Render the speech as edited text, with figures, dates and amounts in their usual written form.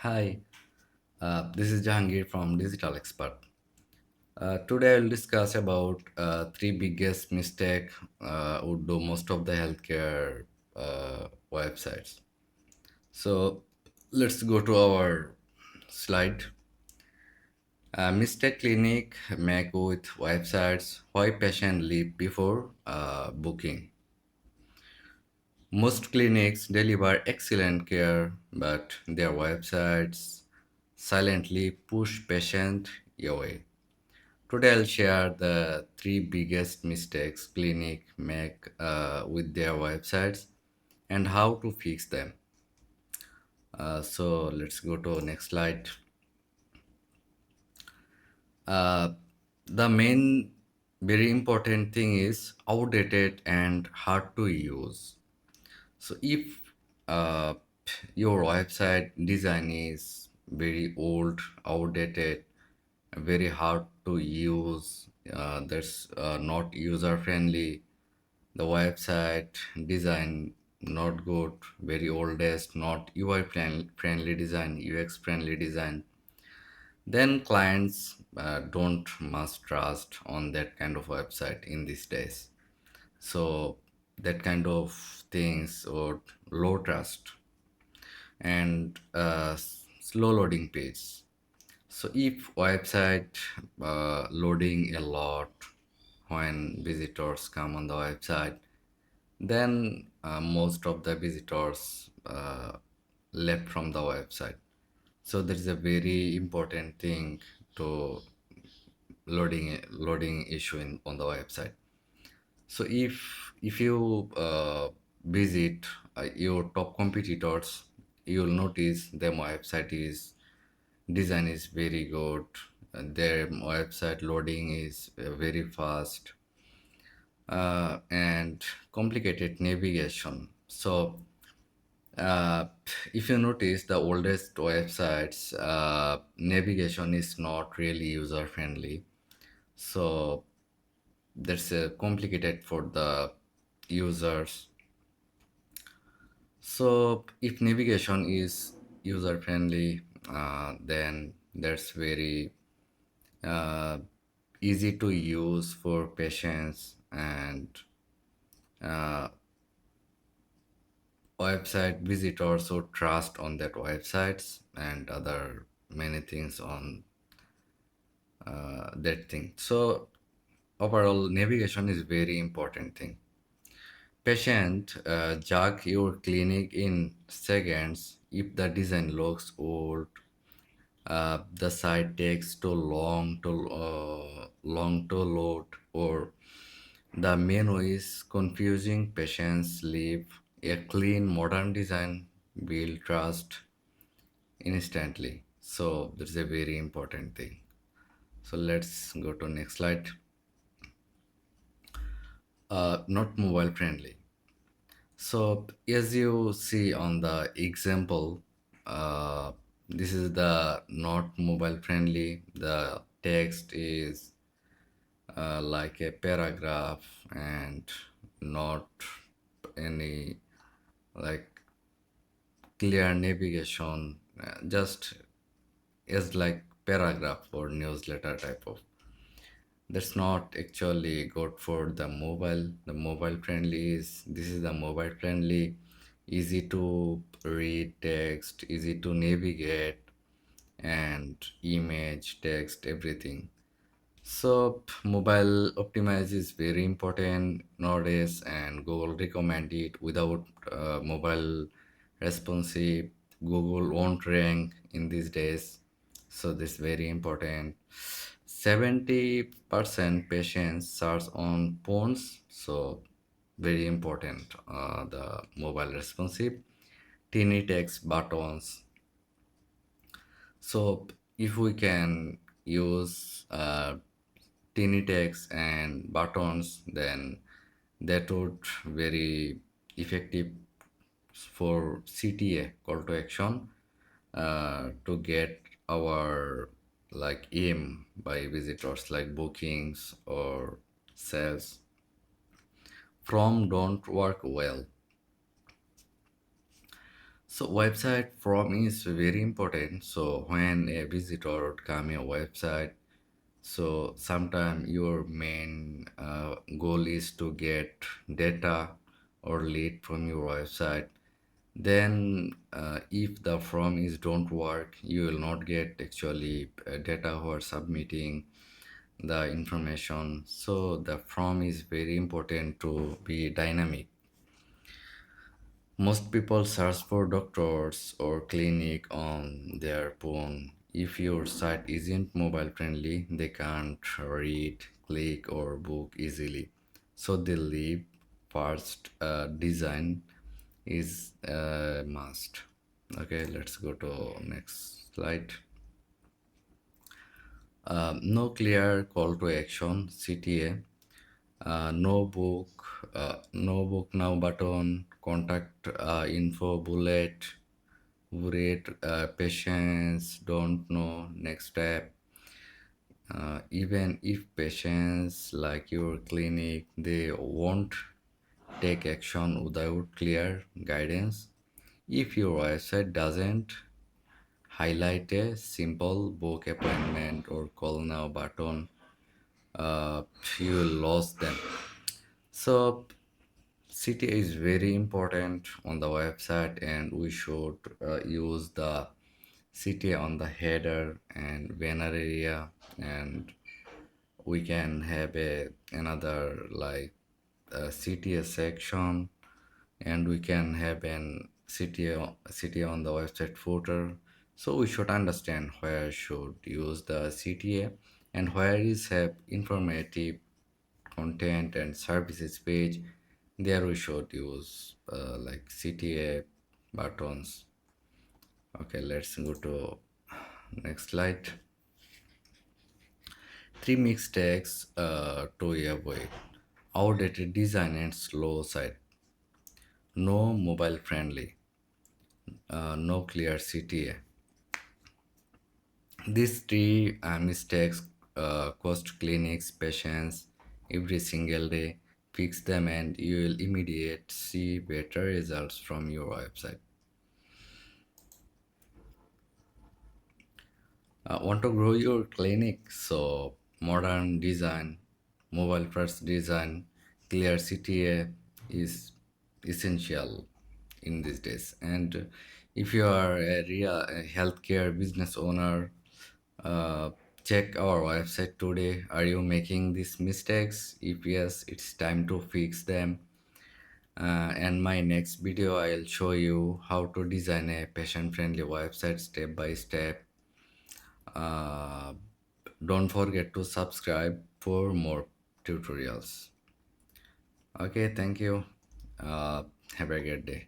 Hi, this is Jahangir from Digital Expert. Today I'll discuss about three biggest mistake would do most of the healthcare websites. So let's go to our slide. Mistake clinic make with websites why patient leave before booking. Most clinics deliver excellent care, but their websites silently push patient away. Today, I'll share the three biggest mistakes clinic make with their websites and how to fix them. So let's go to next slide. Uh, the main very important thing is outdated and hard to use. So if uh, your website design is very old, outdated, very hard to use, that's not user friendly, the website design not good, very oldest, not UI friendly design, UX friendly design, then clients don't must trust on that kind of website in these days. So that kind of things or low trust and slow loading page. So if website loading a lot when visitors come on the website, then most of the visitors left from the website. So there is a very important thing to loading issue on the website. So if you visit your top competitors, you will notice their website is design is very good. Their website loading is very fast and complicated navigation. So uh, if you notice the oldest websites, navigation is not really user friendly. So that's complicated for the users. So if navigation is user friendly, then that's very uh, easy to use for patients and uh, website visitors who trust on that websites and other many things on that thing. So overall, navigation is very important thing. Patient jog your clinic in seconds if the design looks old, the site takes too long to load, or the menu is confusing. Patients leave. A clean modern design build trust instantly. So that's a very important thing. So let's go to next slide. Not mobile friendly. So as you see on the example, this is the not mobile friendly. The text is like a paragraph and not any like clear navigation, just is like paragraph or newsletter type of. That's not actually good for the mobile. The mobile friendly is this is the mobile friendly, easy to read text, easy to navigate, and image, text, everything. So mobile optimize is very important nowadays, and Google recommend it. Without mobile responsive, Google won't rank in these days. So this is very important. 70% patients search on phones, so very important. The mobile responsive, tiny text buttons. So if we can use tiny text and buttons, then that would very effective for CTA, call to action, to get our like aim by visitors like bookings or sales from don't work well. So website from is very important. So when a visitor would come your website, so sometime your main goal is to get data or lead from your website. Then if the from is don't work, you will not get actually data who are submitting the information. So the from is very important to be dynamic. Most people search for doctors or clinic on their phone. If your site isn't mobile friendly, they can't read, click, or book easily. So they leave first. Design is a must. Okay, let's go to next slide. No clear call to action, CTA. No book now button, contact info bullet, rate patients, don't know, next step. Even if patients like your clinic, they won't take action without clear guidance. If your website doesn't highlight a simple book appointment or call now button, uh, you will lose them. So CTA is very important on the website, and we should use the CTA on the header and banner area, and we can have a another like a CTA section, and we can have an CTA on the website footer. So we should understand where should use the CTA and where is have informative content and services page. There we should use like CTA buttons. Okay, let's go to next slide. Three mistakes to avoid: outdated design and slow site, no mobile friendly, no clear CTA. These three mistakes cost clinics patients every single day. Fix them and you will immediate see better results from your website. Want to grow your clinic? So modern design, mobile first design, clear CTA is essential in these days. And if you are a healthcare business owner, uh, check our website today. Are you making these mistakes? If yes, it's time to fix them. And my next video, I'll show you how to design a patient-friendly website step by step. Uh, don't forget to subscribe for more tutorials. Okay, thank you. Uh, have a great day.